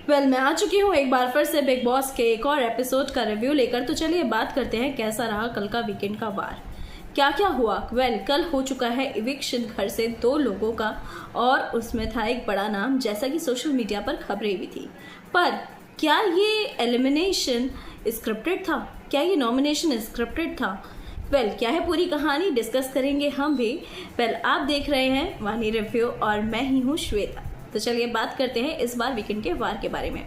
मैं आ चुकी हूँ एक बार फिर से बिग बॉस के एक और एपिसोड का रिव्यू लेकर। तो चलिए बात करते हैं कैसा रहा कल का वीकेंड का वार, क्या क्या हुआ। कल हो चुका है इविक्शन घर से 2 लोगों का, और उसमें था एक बड़ा नाम, जैसा कि सोशल मीडिया पर खबरें भी थी। पर क्या ये एलिमिनेशन स्क्रिप्टेड था? क्या ये नॉमिनेशन स्क्रिप्टेड था? क्या है पूरी कहानी, डिस्कस करेंगे हम भी। आप देख रहे हैं वानी रिव्यू और मैं ही हूँ श्वेता। तो चलिए बात करते हैं इस बार वीकेंड के वार के बारे में।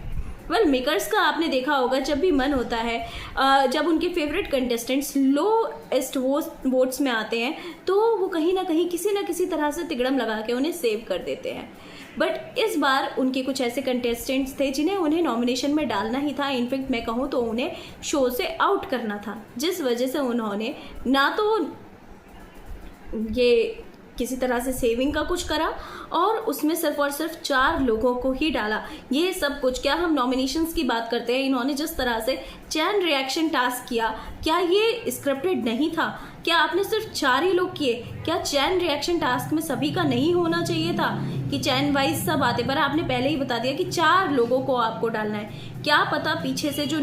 मेकर्स का आपने देखा होगा, जब भी मन होता है, जब उनके फेवरेट कंटेस्टेंट्स लोएस्ट वोट्स में आते हैं, तो वो कहीं ना कहीं किसी ना किसी तरह से तिगड़म लगा के उन्हें सेव कर देते हैं। बट इस बार उनके कुछ ऐसे कंटेस्टेंट्स थे जिन्हें उन्हें नॉमिनेशन में डालना ही था। इनफैक्ट मैं कहूँ तो उन्हें शो से आउट करना था, जिस वजह से उन्होंने ना तो ये किसी तरह से सेविंग का कुछ करा, और उसमें सिर्फ और सिर्फ 4 लोगों को ही डाला। ये सब कुछ, क्या हम नॉमिनेशंस की बात करते हैं, इन्होंने जिस तरह से चैन रिएक्शन टास्क किया, क्या ये स्क्रिप्टेड नहीं था? क्या आपने सिर्फ 4 ही लोग किए? क्या चैन रिएक्शन टास्क में सभी का नहीं होना चाहिए था कि चैन वाइज सब आते? पर आपने पहले ही बता दिया कि 4 लोगों को आपको डालना है। क्या पता पीछे से जो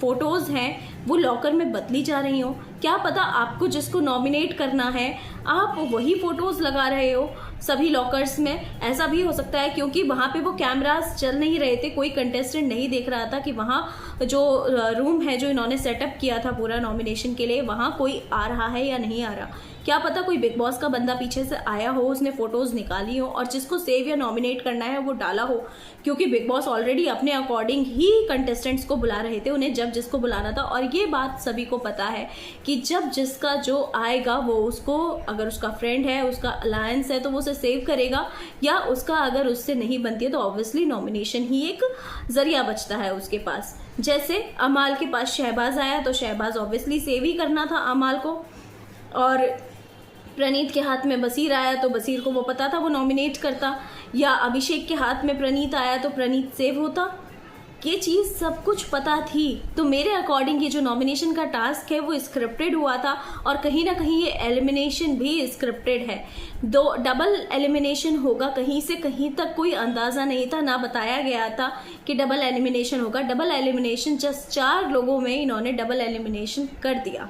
फोटोज हैं वो लॉकर में बदली जा रही हो, क्या पता आपको जिसको नॉमिनेट करना है आप वही फोटोज लगा रहे हो सभी लॉकर्स में। ऐसा भी हो सकता है क्योंकि वहाँ पे वो कैमरास चल नहीं रहे थे, कोई कंटेस्टेंट नहीं देख रहा था कि वहाँ जो रूम है जो इन्होंने सेटअप किया था पूरा नॉमिनेशन के लिए, वहाँ कोई आ रहा है या नहीं आ रहा। क्या पता कोई बिग बॉस का बंदा पीछे से आया हो, उसने फोटोज निकाली हो और जिसको सेव या नॉमिनेट करना है वो डाला हो, क्योंकि बिग बॉस ऑलरेडी अपने अकॉर्डिंग ही कंटेस्टेंट्स को बुला रहे थे, उन्हें जब जिसको बुलाना था। और ये बात सभी को पता है कि जब जिसका जो आएगा वो उसको, अगर उसका फ्रेंड है, उसका अलायंस है, तो वो उसे सेव करेगा, या उसका अगर उससे नहीं बनती है तो ऑब्वियसली नॉमिनेशन ही एक जरिया बचता है उसके पास। जैसे अमाल के पास शहबाज आया तो शहबाज ऑब्वियसली सेव ही करना था अमाल को, और प्रणीत के हाथ में बसीर आया तो बसीर को वो पता था वो नॉमिनेट करता, या अभिषेक के हाथ में प्रणीत आया तो प्रणीत सेव होता। ये चीज़ सब कुछ पता थी। तो मेरे अकॉर्डिंग ये जो नॉमिनेशन का टास्क है वो स्क्रिप्टेड हुआ था, और कहीं ना कहीं ये एलिमिनेशन भी स्क्रिप्टेड है। 2 डबल एलिमिनेशन होगा, कहीं से कहीं तक कोई अंदाज़ा नहीं था, ना बताया गया था कि डबल एलिमिनेशन होगा। डबल एलिमिनेशन जस्ट 4 लोगों में इन्होंने डबल एलिमिनेशन कर दिया।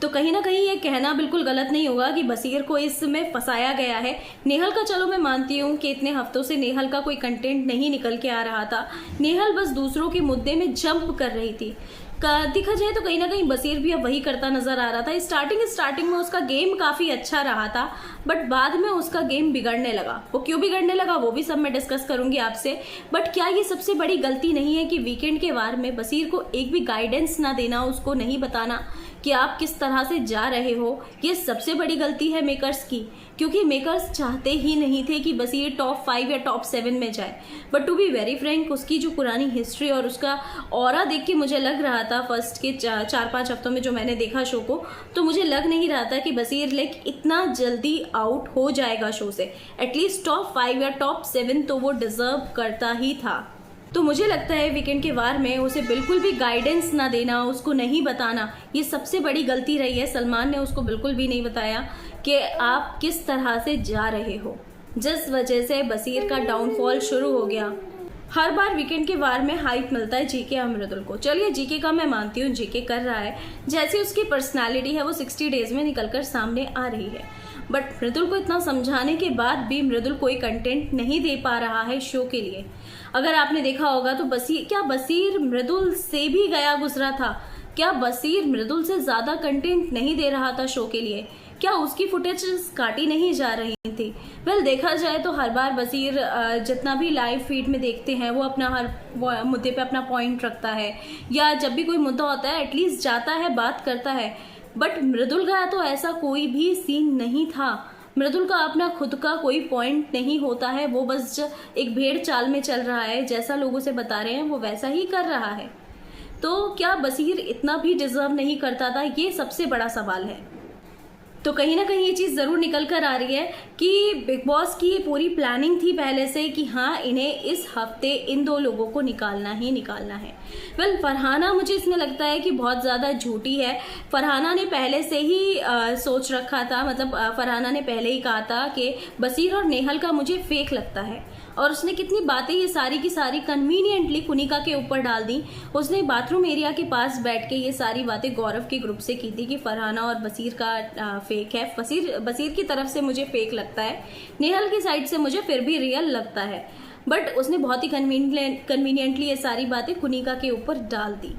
तो कहीं ना कहीं ये कहना बिल्कुल गलत नहीं होगा कि बसीर को इसमें फंसाया गया है। नेहल का चलो मैं मानती हूँ कि इतने हफ्तों से नेहल का कोई कंटेंट नहीं निकल के आ रहा था, नेहल बस दूसरों के मुद्दे में जंप कर रही थी। देखा जाए तो कहीं ना कहीं बसीर भी अब वही करता नजर आ रहा था। स्टार्टिंग में उसका गेम काफ़ी अच्छा रहा था, बट बाद में उसका गेम बिगड़ने लगा। वो क्यों बिगड़ने लगा वो भी सब मैं डिस्कस करूंगी आपसे। बट क्या ये सबसे बड़ी गलती नहीं है कि वीकेंड के वार में बसीर को एक भी गाइडेंस ना देना, उसको नहीं बताना कि आप किस तरह से जा रहे हो? ये सबसे बड़ी गलती है मेकर्स की, क्योंकि मेकर्स चाहते ही नहीं थे कि बसीर टॉप 5 या टॉप 7 में जाए। But to be very frank, उसकी जो पुरानी हिस्ट्री और उसका ऑरा देख के मुझे लग रहा था, फर्स्ट के 4-5 हफ्तों में जो मैंने देखा शो को, तो मुझे लग नहीं रहा था कि बसीर इतना जल्दी आउट हो जाएगा शो से। एटलीस्ट टॉप 5 या टॉप 7 तो वो डिजर्व करता ही था। तो मुझे लगता है वीकेंड के वार में उसे बिल्कुल भी गाइडेंस ना देना, उसको नहीं बताना, ये सबसे बड़ी गलती रही है। सलमान ने उसको बिल्कुल भी नहीं बताया कि आप किस तरह से जा रहे हो, जिस वजह से बसीर का डाउनफॉल शुरू हो गया। हर बार वीकेंड के वार में हाइप मिलता है जीके मृदुल को। चलिए जीके का मैं मानती हूँ, जीके कर रहा है, जैसी उसकी पर्सनालिटी है वो 60 डेज में निकलकर सामने आ रही है। बट मृदुल को इतना समझाने के बाद भी मृदुल कोई कंटेंट नहीं दे पा रहा है शो के लिए। अगर आपने देखा होगा तो बसीर मृदुल से भी गया गुजरा था? क्या बसीर मृदुल से ज़्यादा कंटेंट नहीं दे रहा था शो के लिए? क्या उसकी फुटेज काटी नहीं जा रही थी? देखा जाए तो हर बार बसीर जितना भी लाइव फीड में देखते हैं वो अपना हर मुद्दे पे अपना पॉइंट रखता है, या जब भी कोई मुद्दा होता है एटलीस्ट जाता है, बात करता है। बट मृदुल का तो ऐसा कोई भी सीन नहीं था। मृदुल का अपना खुद का कोई पॉइंट नहीं होता है, वो बस एक भेड़ चाल में चल रहा है, जैसा लोगों से बता रहे हैं वो वैसा ही कर रहा है। तो क्या बसीर इतना भी डिजर्व नहीं करता था? ये सबसे बड़ा सवाल है। तो कहीं ना कहीं ये चीज़ ज़रूर निकल कर आ रही है कि बिग बॉस की ये पूरी प्लानिंग थी पहले से कि हाँ इन्हें इस हफ्ते इन 2 लोगों को निकालना ही निकालना है। फरहाना मुझे इसमें लगता है कि बहुत ज़्यादा झूठी है। फरहाना ने पहले से ही सोच रखा था, मतलब फरहाना ने पहले ही कहा था कि बसीर और नेहल का मुझे फेक लगता है, और उसने कितनी बातें ये सारी की सारी कन्वीनियंटली कुनिका के ऊपर डाल दी। उसने बाथरूम एरिया के पास बैठ के ये सारी बातें गौरव के ग्रुप से की थी कि फरहाना और बसीर का फेक है, बसीर की तरफ से मुझे फेक लगता है, नेहल की साइड से मुझे फिर भी रियल लगता है। बट उसने बहुत ही कन्वीनियंटली ये सारी बातें कुनिका के ऊपर डाल दी।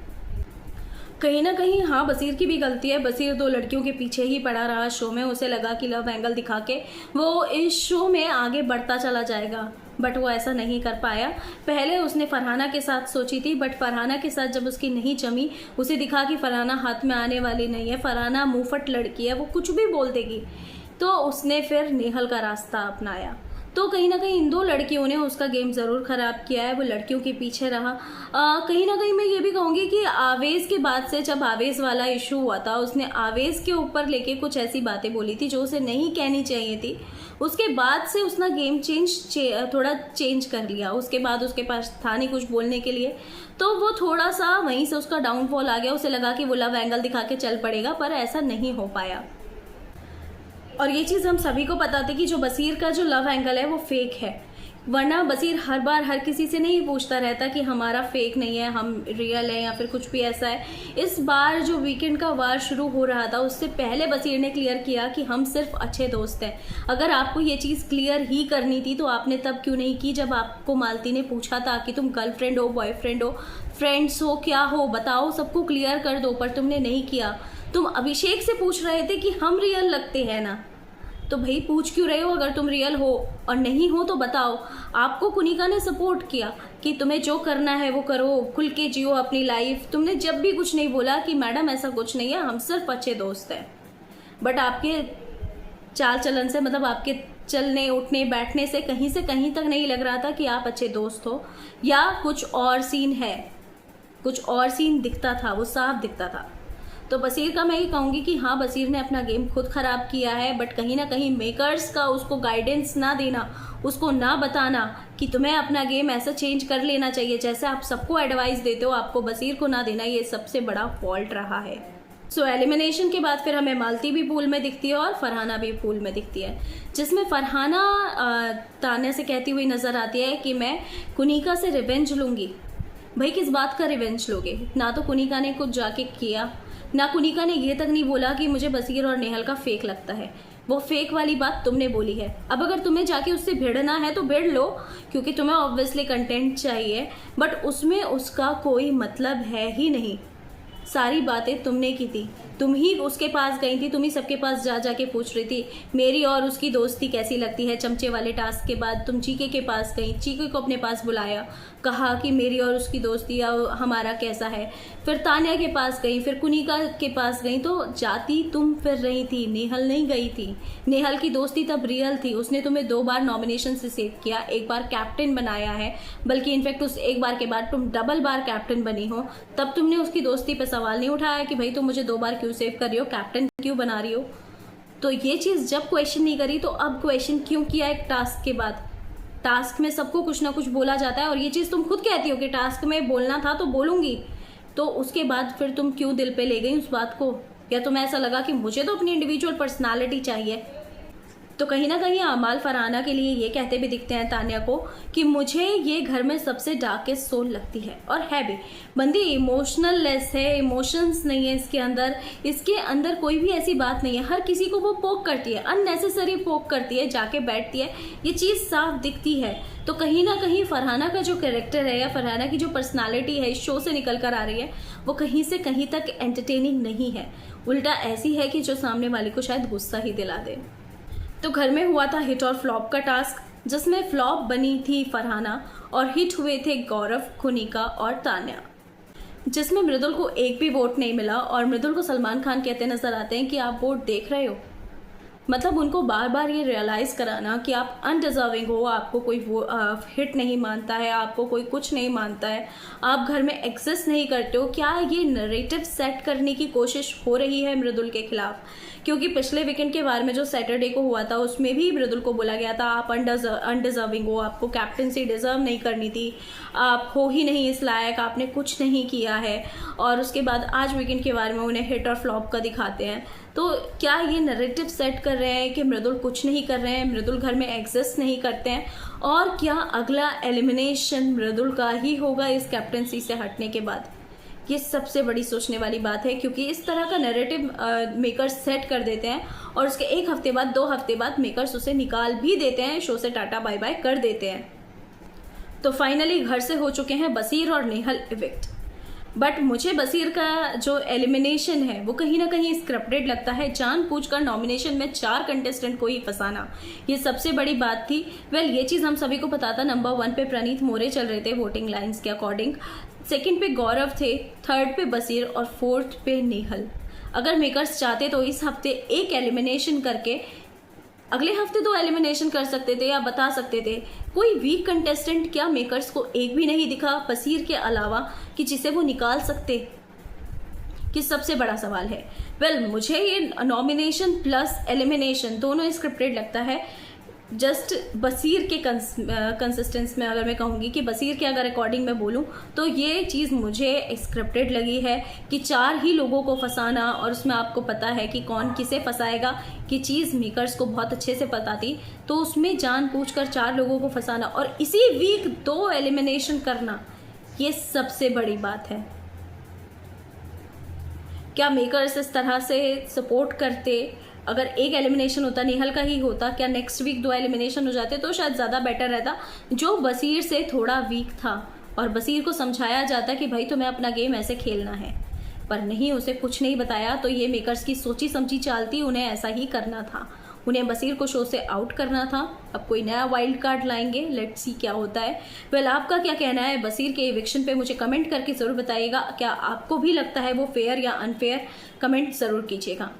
कहीं ना कहीं हाँ, बसीर की भी गलती है। बसीर 2 लड़कियों के पीछे ही पड़ा रहा शो में। उसे लगा कि लव एंगल दिखा के वो इस शो में आगे बढ़ता चला जाएगा, बट वो ऐसा नहीं कर पाया। पहले उसने फरहाना के साथ सोची थी, बट फरहाना के साथ जब उसकी नहीं जमी, उसे दिखा कि फरहाना हाथ में आने वाली नहीं है, फरहाना मुंहफट लड़की है, वो कुछ भी बोल देगी, तो उसने फिर नेहल का रास्ता अपनाया। तो कहीं ना कहीं इन 2 लड़कियों ने उसका गेम ज़रूर ख़राब किया है। वो लड़कियों के पीछे रहा। कहीं ना कहीं मैं ये भी कहूँगी कि आवेश के बाद से, जब आवेश वाला इशू हुआ था, उसने आवेश के ऊपर लेके कुछ ऐसी बातें बोली थी जो उसे नहीं कहनी चाहिए थी। उसके बाद से उसने गेम थोड़ा चेंज कर लिया। उसके बाद उसके पास था नहीं कुछ बोलने के लिए, तो वो थोड़ा सा वहीं से उसका डाउनफॉल आ गया। उसे लगा कि वो लव एंगल दिखा के चल पड़ेगा, पर ऐसा नहीं हो पाया। और ये चीज़ हम सभी को पता थी कि जो बसीर का जो लव एंगल है वो फेक है, वरना बसीर हर बार हर किसी से नहीं पूछता रहता कि हमारा फेक नहीं है, हम रियल है या फिर कुछ भी ऐसा है। इस बार जो वीकेंड का वार शुरू हो रहा था, उससे पहले बसीर ने क्लियर किया कि हम सिर्फ अच्छे दोस्त हैं। अगर आपको ये चीज़ क्लियर ही करनी थी तो आपने तब क्यों नहीं की, जब आपको मालती ने पूछा था कि तुम गर्लफ्रेंड हो, बॉयफ्रेंड हो, फ्रेंड्स हो, क्या हो, बताओ, सबको क्लियर कर दो, पर तुमने नहीं किया। तुम अभिषेक से पूछ रहे थे कि हम रियल लगते हैं ना, तो भाई पूछ क्यों रहे हो? अगर तुम रियल हो और नहीं हो तो बताओ। आपको कुनिका ने सपोर्ट किया कि तुम्हें जो करना है वो करो, खुल के जियो अपनी लाइफ। तुमने जब भी कुछ नहीं बोला कि मैडम ऐसा कुछ नहीं है, हम सिर्फ अच्छे दोस्त हैं। बट आपके चाल चलन से, मतलब आपके चलने उठने बैठने से कहीं तक नहीं लग रहा था कि आप अच्छे दोस्त हो, या कुछ और सीन है, कुछ और सीन दिखता था, वो साफ दिखता था। तो बसीर का मैं ये कहूँगी कि हाँ, बसीर ने अपना गेम खुद ख़राब किया है, बट कहीं ना कहीं मेकर्स का उसको गाइडेंस ना देना, उसको ना बताना कि तुम्हें अपना गेम ऐसा चेंज कर लेना चाहिए जैसे आप सबको एडवाइस देते हो, आपको बसीर को ना देना, ये सबसे बड़ा फॉल्ट रहा है। सो एलिमिनेशन के बाद फिर हमें मालती भी पूल में दिखती है और फरहाना भी पूल में दिखती है, जिसमें फरहाना तान्या से कहती हुई नज़र आती है कि मैं कुनिका से रिवेंज लूँगी। भाई किस बात का रिवेंज लोगे? ना तो कुनिका ने कुछ जाके किया, ना कुनिका ने ये तक नहीं बोला कि मुझे बसीर और नेहल का फेक लगता है। वो फेक वाली बात तुमने बोली है। अब अगर तुम्हें जाके उससे भिड़ना है तो भिड़ लो, क्योंकि तुम्हें ऑब्वियसली कंटेंट चाहिए, बट उसमें उसका कोई मतलब है ही नहीं। सारी बातें तुमने की थी, तुम ही उसके पास गई थी, तुम ही सबके पास जा जाके पूछ रही थी मेरी और उसकी दोस्ती कैसी लगती है। चमचे वाले टास्क के बाद तुम चीके के पास गई, चीके को अपने पास बुलाया, कहा कि मेरी और उसकी दोस्ती या हमारा कैसा है। फिर तान्या के पास गई, फिर कुनिका के पास गई, तो जाती तुम फिर रही थी, नेहल नहीं गई थी। नेहल की दोस्ती तब रियल थी, उसने तुम्हें 2 बार नॉमिनेशन से सेव किया, 1 बार कैप्टन बनाया है, बल्कि इनफैक्ट उस 1 बार के बाद तुम डबल बार कैप्टन बनी हो। तब तुमने उसकी दोस्ती पर सवाल नहीं उठाया कि भाई तुम मुझे 2 बार क्यों सेव कर रही हो, कैप्टन क्यों बना रही हो। तो ये चीज़ जब क्वेश्चन नहीं करी तो अब क्वेश्चन क्यों किया एक टास्क के बाद? टास्क में सबको कुछ ना कुछ बोला जाता है, और ये चीज़ तुम खुद कहती हो कि टास्क में बोलना था तो बोलूंगी, तो उसके बाद फिर तुम क्यों दिल पे ले गई उस बात को? या तुम्हें ऐसा लगा कि मुझे तो अपनी इंडिविजुअल पर्सनालिटी चाहिए? तो कहीं ना कहीं अमाल फरहाना के लिए ये कहते भी दिखते हैं तान्या को कि मुझे ये घर में सबसे डार्केस्ट सोल लगती है, और है भी। बंदी इमोशनल लेस है, इमोशंस नहीं है इसके अंदर कोई भी ऐसी बात नहीं है। हर किसी को वो पोक करती है, अननेसेसरी पोक करती है, जाके बैठती है, ये चीज़ साफ दिखती है। तो कहीं ना कहीं फरहाना का जो कैरेक्टर है या फरहाना की जो पर्सनालिटी है इस शो से निकल कर आ रही है, वो कहीं से कहीं तक एंटरटेनिंग नहीं है, उल्टा ऐसी है कि जो सामने वाले को शायद गुस्सा ही दिला दे। तो घर में हुआ था हिट और फ्लॉप का टास्क, जिसमें फ्लॉप बनी थी फरहाना और हिट हुए थे गौरव, कुनिका और तान्या, जिसमें मृदुल को एक भी वोट नहीं मिला। और मृदुल को सलमान खान कहते नजर आते हैं कि आप वोट देख रहे हो, मतलब उनको बार बार ये रियलाइज़ कराना कि आप अनडिजर्विंग हो, आपको कोई वो हिट नहीं मानता है, आपको कोई कुछ नहीं मानता है, आप घर में एग्जिस्ट नहीं करते हो। क्या ये नरेटिव सेट करने की कोशिश हो रही है मृदुल के खिलाफ? क्योंकि पिछले वीकेंड के बारे में जो सैटरडे को हुआ था उसमें भी मृदुल को बोला गया था आप अनडिजर्विंग हो, आपको कैप्टनसी डिजर्व नहीं करनी थी, आप हो ही नहीं इस लायक, आपने कुछ नहीं किया है। और उसके बाद आज वीकेंड के बारे में उन्हें हिट और फ्लॉप का दिखाते हैं। तो क्या ये नैरेटिव सेट कर रहे हैं कि मृदुल कुछ नहीं कर रहे हैं, मृदुल घर में एग्जिस्ट नहीं करते हैं, और क्या अगला एलिमिनेशन मृदुल का ही होगा इस कैप्टनसी से हटने के बाद? ये सबसे बड़ी सोचने वाली बात है, क्योंकि इस तरह का नैरेटिव मेकर्स सेट कर देते हैं और उसके 1 हफ्ते बाद 2 हफ्ते बाद मेकर्स उसे निकाल भी देते हैं, शो से टाटा बाय बाय कर देते हैं। तो फाइनली घर से हो चुके हैं बसीर और नेहल इविक्ट। बट मुझे बसीर का जो एलिमिनेशन है वो कहीं ना कहीं स्क्रिप्टेड लगता है। जानबूझकर नॉमिनेशन में 4 कंटेस्टेंट को ही फंसाना, ये सबसे बड़ी बात थी। ये चीज़ हम सभी को पता था। नंबर 1 पे प्रणीत मोरे चल रहे थे वोटिंग लाइंस के अकॉर्डिंग, 2nd पे गौरव थे, 3rd पे बसीर और 4th पे नेहल। अगर मेकर्स चाहते तो इस हफ्ते एक एलिमिनेशन करके अगले हफ्ते 2 एलिमिनेशन कर सकते थे या बता सकते थे। कोई वीक कंटेस्टेंट क्या मेकर्स को एक भी नहीं दिखा बसीर के अलावा कि जिसे वो निकाल सकते, कि सबसे बड़ा सवाल है। मुझे ये नॉमिनेशन प्लस एलिमिनेशन दोनों स्क्रिप्टेड लगता है। जस्ट बसीर के कंसिस्टेंस में अगर मैं कहूँगी कि बसीर के अगर अकॉर्डिंग मैं बोलूँ तो ये चीज़ मुझे स्क्रिप्टेड लगी है कि 4 ही लोगों को फंसाना, और उसमें आपको पता है कि कौन किसे फंसाएगा, कि चीज़ मेकर्स को बहुत अच्छे से पता थी। तो उसमें जानबूझकर 4 लोगों को फंसाना और इसी वीक 2 एलिमिनेशन करना, ये सबसे बड़ी बात है। क्या मेकर्स इस तरह से सपोर्ट करते? अगर एक एलिमिनेशन होता, नेहल का ही होता, क्या नेक्स्ट वीक 2 एलिमिनेशन हो जाते तो शायद ज़्यादा बेटर रहता, जो बसीर से थोड़ा वीक था, और बसीर को समझाया जाता कि भाई तुम्हें अपना गेम ऐसे खेलना है। पर नहीं, उसे कुछ नहीं बताया। तो ये मेकर्स की सोची समझी चाल थी, उन्हें ऐसा ही करना था, उन्हें बसीर को शो से आउट करना था। अब कोई नया वाइल्ड कार्ड लाएंगे, लेट्स सी क्या होता है। आपका क्या कहना है बसीर के इविक्शन पे? मुझे कमेंट करके ज़रूर बताइएगा। क्या आपको भी लगता है वो फेयर या अनफेयर? कमेंट ज़रूर कीजिएगा।